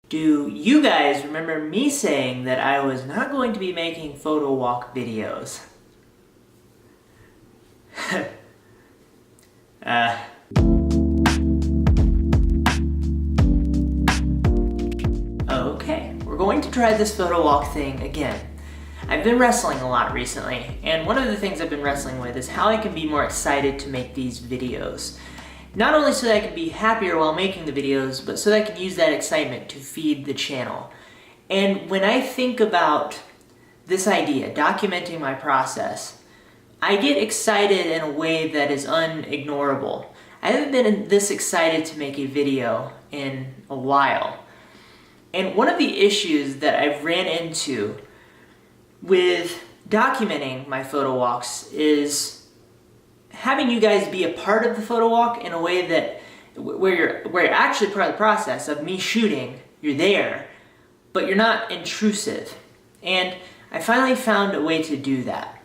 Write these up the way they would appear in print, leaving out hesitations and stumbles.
Do you guys remember me saying that I was not going to be making photo walk videos? Okay, we're going to try this photo walk thing again. I've been wrestling a lot recently, and one of the things I've been wrestling with is how I can be more excited to make these videos. Not only so that I can be happier while making the videos, but so that I can use that excitement to feed the channel. And when I think about this idea, documenting my process, I get excited in a way that is unignorable. I haven't been this excited to make a video in a while. And one of the issues that I've ran into with documenting my photo walks is having you guys be a part of the photo walk in a way that where you're actually part of the process of me shooting. You're there, but you're not intrusive. And I finally found a way to do that.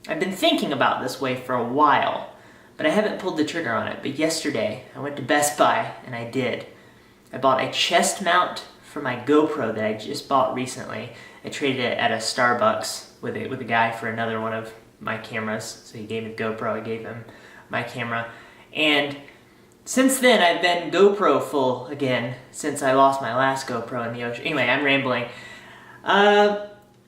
I've been thinking about this way for a while, but I haven't pulled the trigger on it. But yesterday I went to Best Buy and I did. I bought a chest mount for my GoPro that I just bought recently. I traded it at a Starbucks with a guy for another one of my cameras. So he gave me the GoPro, I gave him my camera. And since then I've been GoPro full again since I lost my last GoPro in the ocean. Anyway, I'm rambling.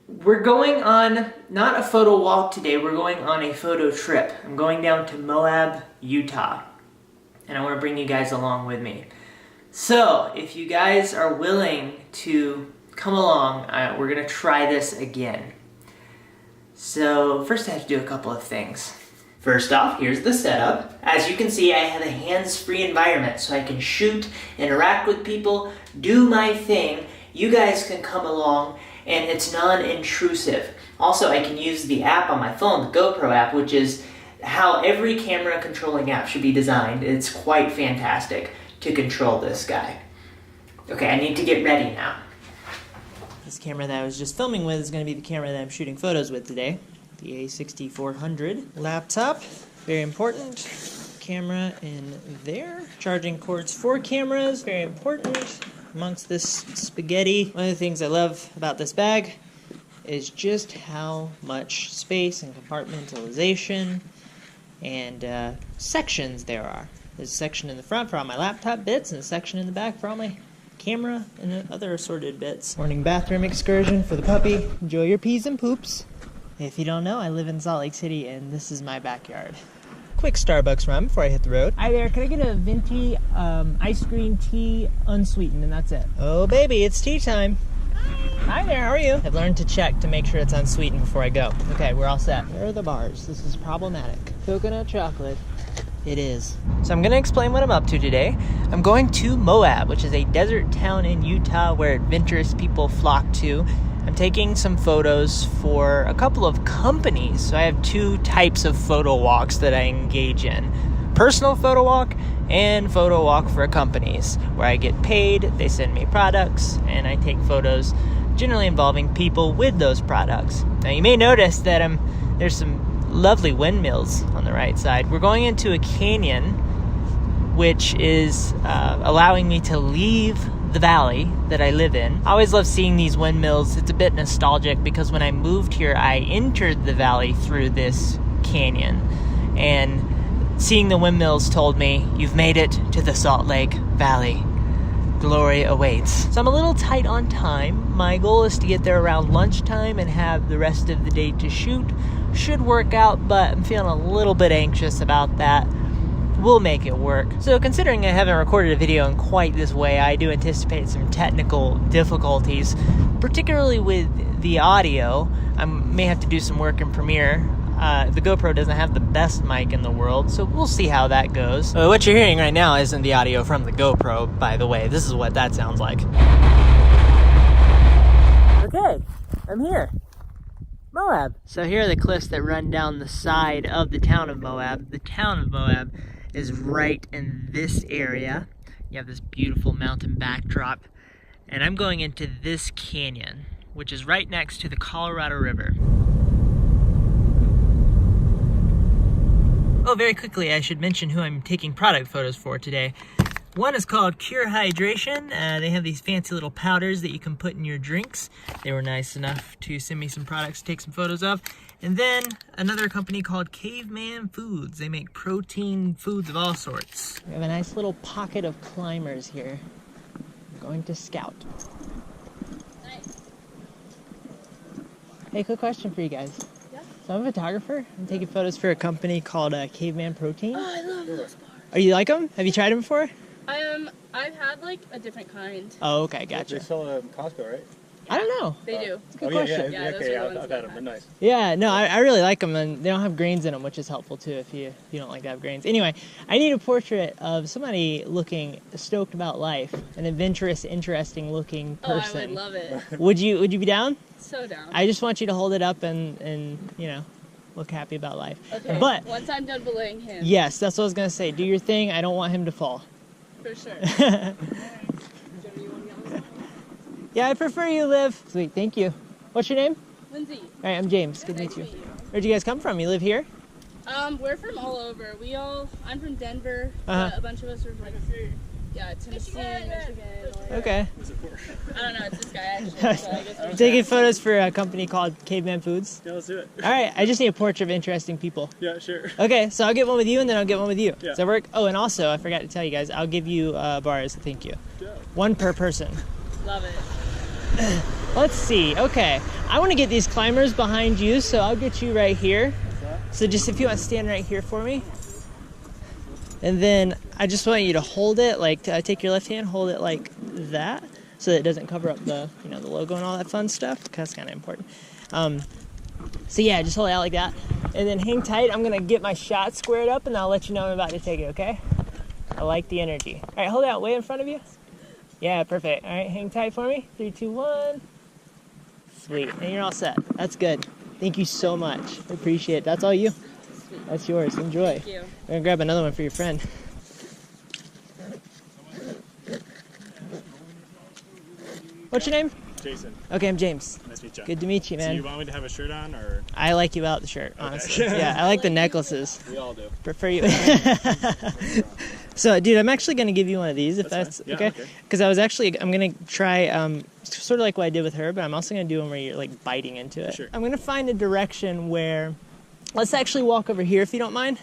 We're going on not a photo walk today, we're going on a photo trip. I'm going down to Moab, Utah. And I want to bring you guys along with me. So, if you guys are willing to come along, we're going to try this again. So, first I have to do a couple of things. First off, here's the setup. As you can see, I have a hands-free environment so I can shoot, interact with people, do my thing. You guys can come along and it's non-intrusive. Also, I can use the app on my phone, the GoPro app, which is how every camera controlling app should be designed. It's quite fantastic to control this guy. Okay, I need to get ready now. This camera that I was just filming with is going to be the camera that I'm shooting photos with today. The A6400 laptop, very important. Camera in there. Charging cords for cameras, very important. Amongst this spaghetti, one of the things I love about this bag is just how much space and compartmentalization and sections there are. There's a section in the front for all my laptop bits and a section in the back for all my camera and other assorted bits. Morning bathroom excursion for the puppy. Enjoy your peas and poops. If you don't know, I live in Salt Lake City and this is my backyard. Quick Starbucks run before I hit the road. Hi there, can I get a venti ice cream tea unsweetened, and that's it. Oh baby, it's tea time. Hi there, how are you? I've learned to check to make sure it's unsweetened before I go. Okay, we're all set. Where are the bars? This is problematic. Coconut chocolate. It is. So I'm going to explain what I'm up to today. I'm going to Moab, which is a desert town in Utah where adventurous people flock to. I'm taking some photos for a couple of companies. So I have two types of photo walks that I engage in. Personal photo walk and photo walk for companies where I get paid, they send me products, and I take photos generally involving people with those products. Now you may notice that there's some lovely windmills on the right side. We're going into a canyon which is allowing me to leave the valley that I live in. I always love seeing these windmills. It's a bit nostalgic because when I moved here I entered the valley through this canyon, and seeing the windmills told me, you've made it to the Salt Lake Valley. Glory awaits. So I'm a little tight on time. My goal is to get there around lunchtime and have the rest of the day to shoot. Should work out, but I'm feeling a little bit anxious about that. We'll make it work. So considering I haven't recorded a video in quite this way, I do anticipate some technical difficulties, particularly with the audio. I may have to do some work in Premiere. The GoPro doesn't have the best mic in the world, so we'll see how that goes. What you're hearing right now isn't the audio from the GoPro, by the way. This is what that sounds like. Okay, I'm here. Moab. So here are the cliffs that run down the side of the town of Moab. The town of Moab is right in this area. You have this beautiful mountain backdrop. And I'm going into this canyon, which is right next to the Colorado River. Oh, very quickly, I should mention who I'm taking product photos for today. One is called Cure Hydration. They have these fancy little powders that you can put in your drinks. They were nice enough to send me some products to take some photos of. And then another company called Caveman Foods. They make protein foods of all sorts. We have a nice little pocket of climbers here. I'm going to scout. Nice. Hey, quick question for you guys. Yeah? So I'm a photographer. I'm taking photos for a company called Caveman Protein. Oh, I love those bars. Are you like them? Have you tried them before? I've had like a different kind. Oh, okay, gotcha. They sell them at Costco, right? I don't know. They do. It's a good question. Yeah, those okay, are the ones I've that had them. They're nice. Yeah, no, I really like them, and they don't have grains in them, which is helpful too if you don't like to have grains. Anyway, I need a portrait of somebody looking stoked about life, an adventurous, interesting looking person. Oh, I would love it. Would you be down? So down. I just want you to hold it up and you know, look happy about life. Okay. But once I'm done belaying him. yes, that's what I was gonna say. Do your thing. I don't want him to fall. For sure. Yeah, I prefer you live. Sweet, thank you. What's your name? Lindsay. All right, I'm James. Good to Nice meet you. to meet you. Where'd you guys come from? You live here? We're from all over. I'm from Denver. Uh-huh. But a bunch of us are from Tennessee, Michigan. Okay. I don't know. It's this guy actually. So I guess Taking photos for a company called Caveman Foods. Yeah, let's do it. All right, I just need a portrait of interesting people. Yeah, sure. Okay, so I'll get one with you, and then I'll get one with you. Yeah. Does that work? Oh, and also, I forgot to tell you guys, I'll give you bars. Thank you. Yeah. One per person. love it. Let's see. Okay, I want to get these climbers behind you, so I'll get you right here. So just if you want to stand right here for me. And then I just want you to hold it, like take your left hand, hold it like that, so that it doesn't cover up the, you know, the logo and all that fun stuff, because that's kind of important. So yeah, just hold it out like that, and then hang tight. I'm gonna get my shot squared up, and I'll let you know I'm about to take it. Okay? I like the energy. All right, hold it out way in front of you. Yeah, perfect. All right, hang tight for me. 3, 2, 1. Sweet, and you're all set. That's good. Thank you so much. I appreciate it. That's all you. That's yours. Enjoy. Thank you. I'm gonna grab another one for your friend. What's your name? Jason. Okay, I'm James. Nice to meet you. Good to meet you, So man. you want me to have a shirt on, or? I like you without the shirt, honestly. Okay. Yeah, I like the necklaces. We all do. Prefer you. So, dude, I'm actually gonna give you one of these if that's fine. Yeah, okay. okay. Because I'm gonna try sort of like what I did with her, but I'm also gonna do one where you're like biting into it. Sure. I'm gonna find a direction where, let's actually walk over here if you don't mind,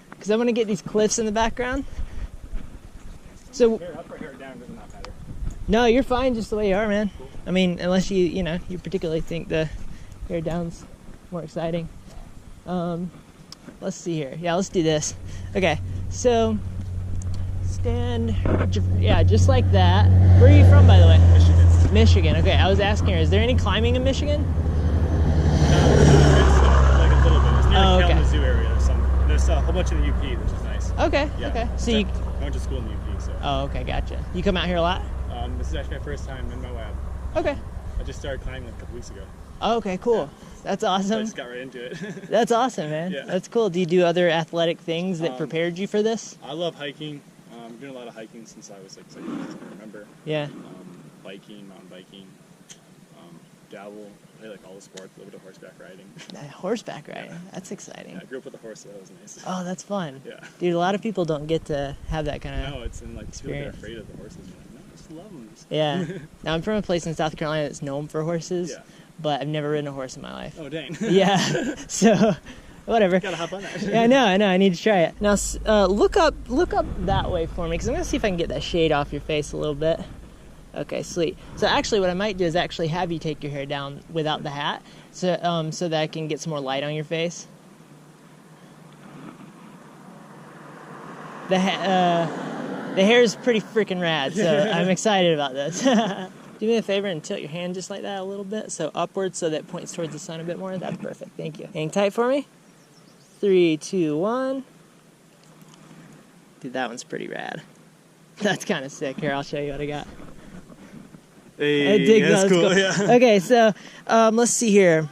because I want to get these cliffs in the background. So. Here, up or here, down, doesn't matter. No, you're fine just the way you are, man. Cool. I mean, unless you particularly think the hair down's more exciting. Let's see here. Yeah, let's do this. Okay, so stand, yeah, just like that. Where are you from, by the way? Michigan. Michigan. Okay, I was asking her, is there any climbing in Michigan? Like a little bit. It's near Oh, the okay. Kalamazoo area. There's a whole bunch in the UP, which is nice. Okay, Yeah. okay. So I you, went to school in the UP, so. oh, okay, gotcha. You come out here a lot? This is actually my first time in Moab. Okay. I just started climbing like a couple weeks ago. Oh, okay, cool. That's So I awesome. just got right into it. That's awesome, man. Yeah. That's cool. Do you do other athletic things that prepared you for this? I love hiking. I'm doing a lot of hiking since I was like 6 years old, I remember. Yeah. Biking, mountain biking, dabble, play like all the sports, a little bit of horseback riding. Horseback riding. That's exciting. Yeah, I grew up with a horse, so that was nice. Oh, that's fun. Yeah. Dude, a lot of people don't get to have that kind of... No, it's in like people get experience. afraid of the horses. You're like, no, I just love them. Yeah. Now, I'm from a place in South Carolina that's known for horses, Yeah. but I've never ridden a horse in my life. Oh, dang. Yeah. So, whatever. Gotta hop on that. Yeah, I know. I need to try it. Now, look up that way for me, because I'm going to see if I can get that shade off your face a little bit. Okay, sweet. So actually what I might do is actually have you take your hair down without the hat, so so that I can get some more light on your face. The hair is pretty freaking rad, so I'm excited about this. Do me a favor and tilt your hand just like that a little bit, so upwards, so that it points towards the sun a bit more. That's perfect. Thank you. Hang tight for me. 3, 2, 1. Dude, that one's pretty rad. That's kind of sick. Here, I'll show you what I got. Hey, I dig that's those. cool. Cool. Yeah. Okay, so let's see here.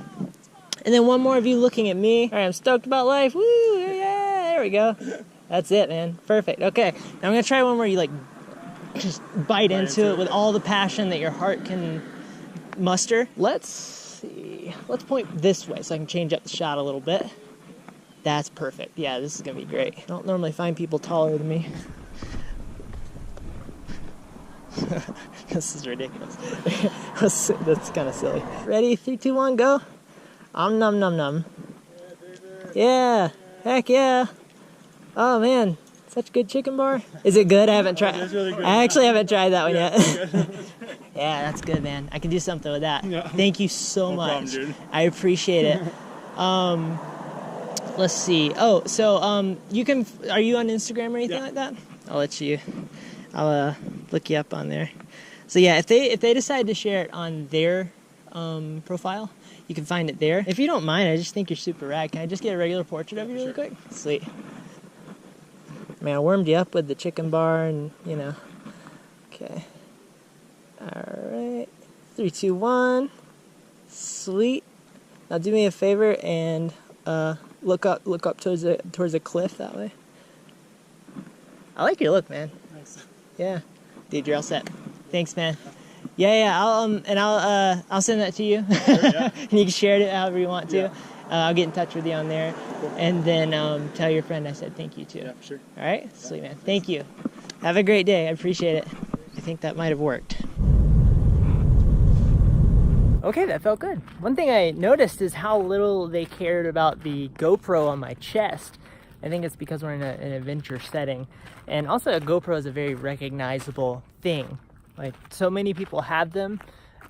And then one more of you looking at me. All right, I'm stoked about life. Woo, yeah, there we go. That's it, man. Perfect. Okay, now I'm going to try one where you, like, just bite into it with all the passion that your heart can muster. Let's see. Let's point this way so I can change up the shot a little bit. That's perfect. Yeah, this is going to be great. I don't normally find people taller than me. This is ridiculous. That's kind of silly. Ready? 3, 2, 1, go. Om num num num. Yeah. Heck yeah. Oh man, such good chicken bar. Is it good? I haven't tried. Really good. I actually haven't tried that one yet. Yeah, that's good, man. I can do something with that. Yeah. Thank you so No much. problem, dude. I appreciate it. Let's see. Oh, so you can. Are you on Instagram or anything like that? I'll let you. I'll look you up on there. So yeah, if they decide to share it on their profile, you can find it there. If you don't mind, I just think you're super rad. Can I just get a regular portrait of you really quick? Sweet. Man, I warmed you up with the chicken bar and, you know. Okay. Alright. 3, 2, 1. Sweet. Now do me a favor and look up towards a cliff that way. I like your look, man. Nice. Yeah. Dude, you're all set. Thanks, man. Yeah, I'll send that to you. Yeah. And you can share it however you want to. Yeah. I'll get in touch with you on there. Cool. And then tell your friend I said thank you too. Yeah, for sure. All right? Sweet, man. Thank you. Have a great day. I appreciate it. I think that might have worked. Okay, that felt good. One thing I noticed is how little they cared about the GoPro on my chest. I think it's because we're in an adventure setting. And also a GoPro is a very recognizable thing. Like, so many people have them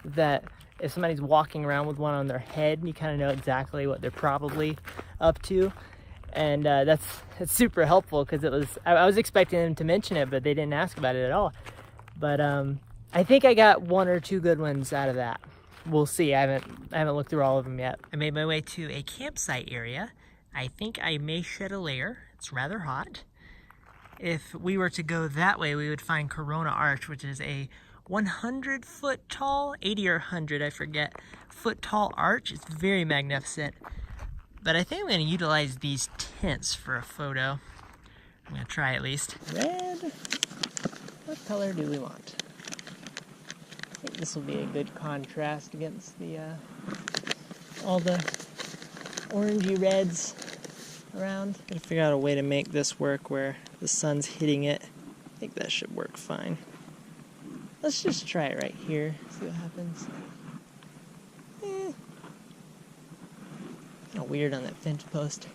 that if somebody's walking around with one on their head, you kind of know exactly what they're probably up to. And that's super helpful because I was expecting them to mention it, but they didn't ask about it at all. But I think I got 1 or 2 good ones out of that. We'll see. I haven't looked through all of them yet. I made my way to a campsite area. I think I may shed a layer. It's rather hot. If we were to go that way, we would find Corona Arch, which is a 100-foot tall, 80 or 100, I forget, foot tall arch. It's very magnificent. But I think I'm going to utilize these tents for a photo. I'm going to try at least. Red. What color do we want? I think this will be a good contrast against the all the orangey reds around. Gotta figure out a way to make this work where the sun's hitting it. I think that should work fine. Let's just try it right here, see what happens. Kind of weird on that fence post.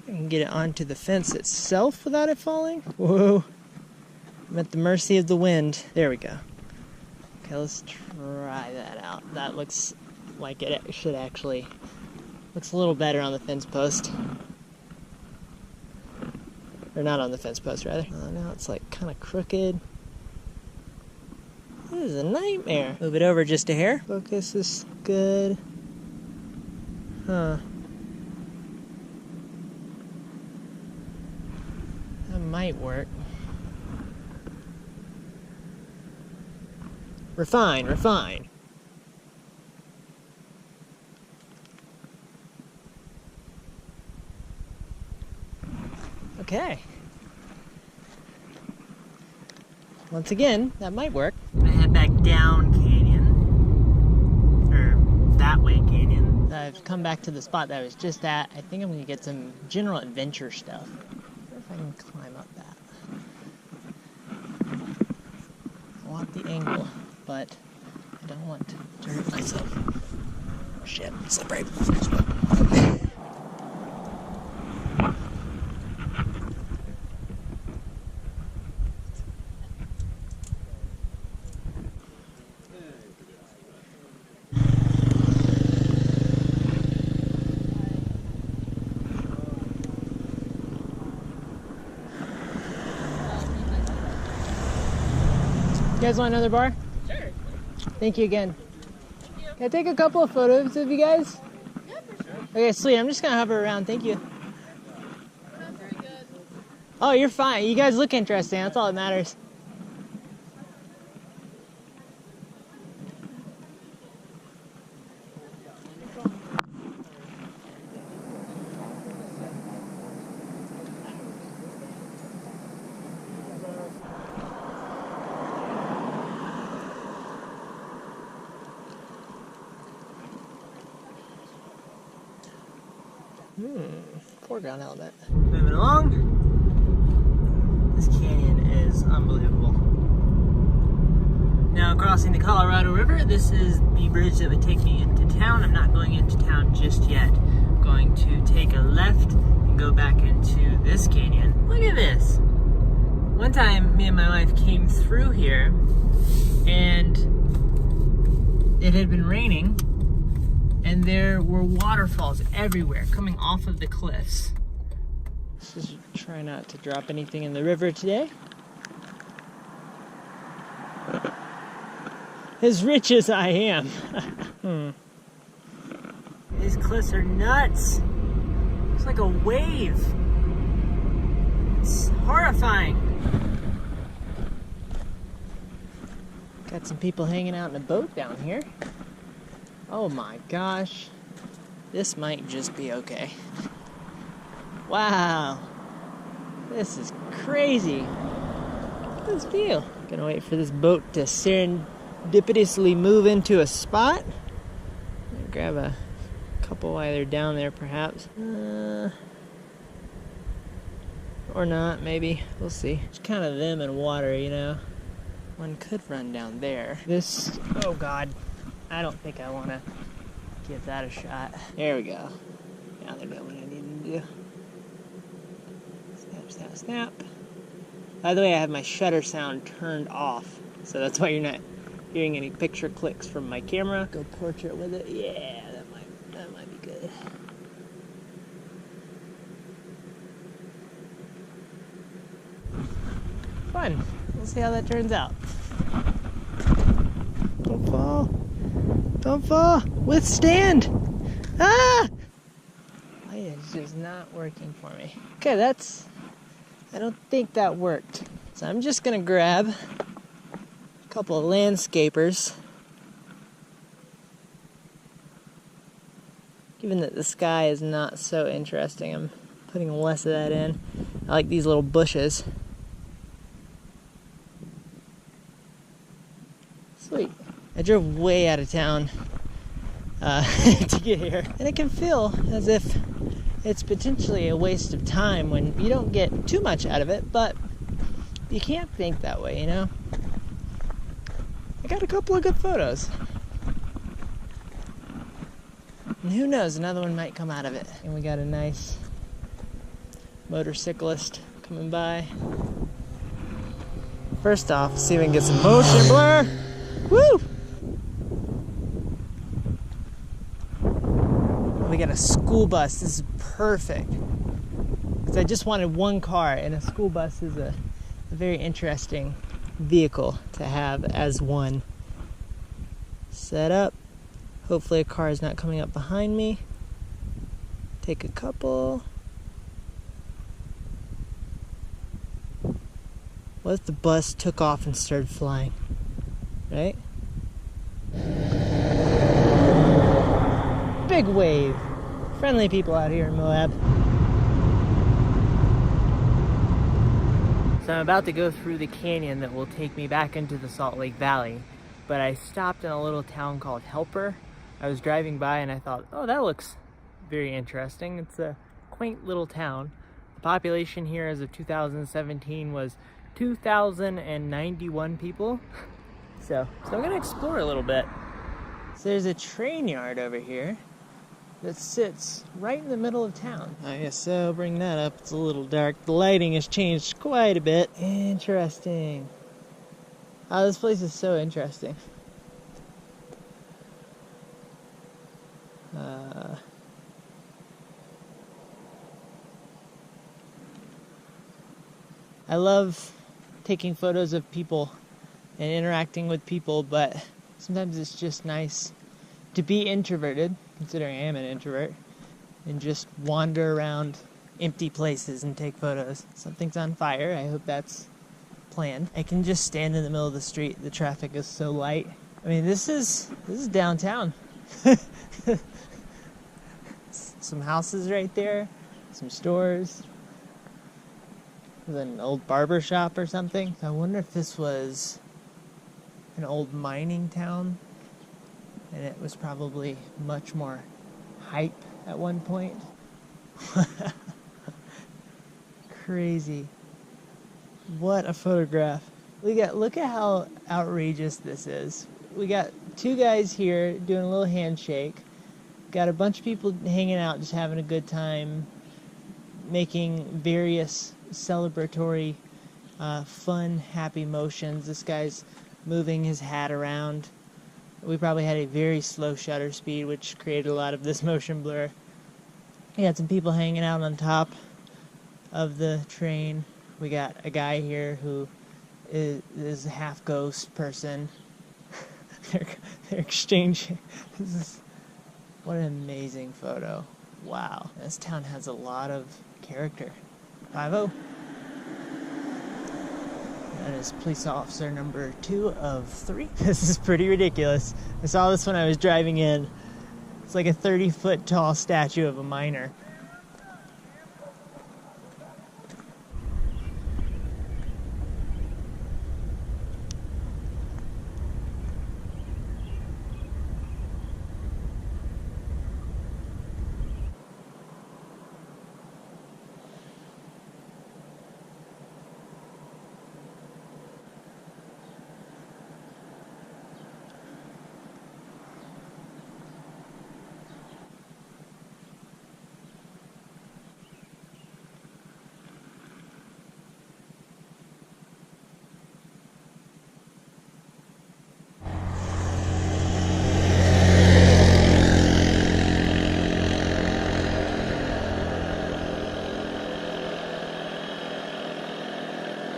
I can get it onto the fence itself without it falling. Whoa. I'm at the mercy of the wind. There we go. Okay, let's try that out. That looks like it should actually... Looks a little better on the fence post. Or not on the fence post, rather. Oh, now it's like kind of crooked. This is a nightmare. Move it over just a hair. Focus is good. Huh. That might work. Refine, refine. Okay. Once again, that might work. I'm gonna head back down canyon. Or that way canyon. I've come back to the spot that I was just at. I think I'm gonna get some general adventure stuff. I wonder if I can climb up that. I want the angle, but I don't want to hurt myself. Oh shit, slippery. You guys want another bar? Sure. Thank you again. Thank you. Can I take a couple of photos of you guys? Yeah, for sure. Okay, sweet. I'm just gonna hover around. Thank you. We're not very good. Oh, you're fine. You guys look interesting. That's all that matters. Foreground element. Moving along. This canyon is unbelievable. Now crossing the Colorado River, this is the bridge that would take me into town. I'm not going into town just yet. I'm going to take a left and go back into this canyon. Look at this. One time, me and my wife came through here and it had been raining and there were waterfalls everywhere coming off of the cliffs. Let's just try not to drop anything in the river today. As rich as I am. These cliffs are nuts. It's like a wave. It's horrifying. Got some people hanging out in a boat down here. Oh my gosh. This might just be okay. Wow. This is crazy. Look at this view. Gonna wait for this boat to serendipitously move into a spot. Grab a couple while they're down there, perhaps. Or not, maybe. We'll see. It's kind of them and water, you know. One could run down there. This, oh God. I don't think I want to give that a shot. There we go. Now they're doing what I need them to do. Snap, snap, snap. By the way, I have my shutter sound turned off, so that's why you're not hearing any picture clicks from my camera. Go portrait with it. Yeah, that might be good. Fun. We'll see how that turns out. Don't fall. Don't fall. Withstand. Ah! Light is just not working for me. Okay, I don't think that worked. So I'm just gonna grab a couple of landscapers. Given that the sky is not so interesting, I'm putting less of that in. I like these little bushes. Sweet. I drove way out of town to get here, and it can feel as if it's potentially a waste of time when you don't get too much out of it, but you can't think that way, you know? I got a couple of good photos. And who knows, another one might come out of it. And we got a nice motorcyclist coming by. First off, see if we can get some motion blur. Woo! We got a school bus. This is perfect. Because I just wanted one car, and a school bus is a very interesting vehicle to have as one. Set up. Hopefully a car is not coming up behind me. Take a couple. What if the bus took off and started flying? Right? Big wave. Friendly people out here in Moab. So I'm about to go through the canyon that will take me back into the Salt Lake Valley. But I stopped in a little town called Helper. I was driving by and I thought, oh, that looks very interesting. It's a quaint little town. The population here as of 2017 was 2,091 people. So I'm gonna explore a little bit. So there's a train yard over here that sits right in the middle of town. I guess so, bring that up. It's a little dark. The lighting has changed quite a bit. Interesting. Oh, this place is so interesting. I love taking photos of people and interacting with people, but sometimes it's just nice to be introverted, considering I am an introvert, and just wander around empty places and take photos. Something's on fire. I hope that's planned. I can just stand in the middle of the street. The traffic is so light. I mean, this is downtown. Some houses right there, some stores. There's an old barber shop or something. I wonder if this was an old mining town, and it was probably much more hype at one point. Crazy. What a photograph. Look at how outrageous this is. We got two guys here doing a little handshake. Got a bunch of people hanging out, just having a good time, making various celebratory, fun, happy motions. This guy's moving his hat around. We probably had a very slow shutter speed, which created a lot of this motion blur. We got some people hanging out on top of the train. We got a guy here who is a half ghost person. they're exchanging. What an amazing photo. Wow. This town has a lot of character. 5-0. That is police officer number 2 of 3. This is pretty ridiculous. I saw this when I was driving in. It's like a 30-foot tall statue of a miner.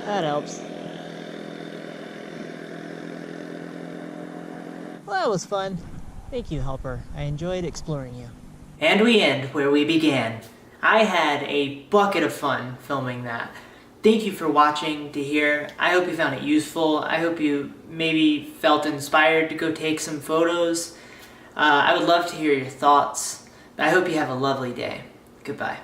That helps. Well, that was fun. Thank you, Helper. I enjoyed exploring you. And we end where we began. I had a bucket of fun filming that. Thank you for watching to here. I hope you found it useful. I hope you maybe felt inspired to go take some photos. I would love to hear your thoughts. I hope you have a lovely day. Goodbye.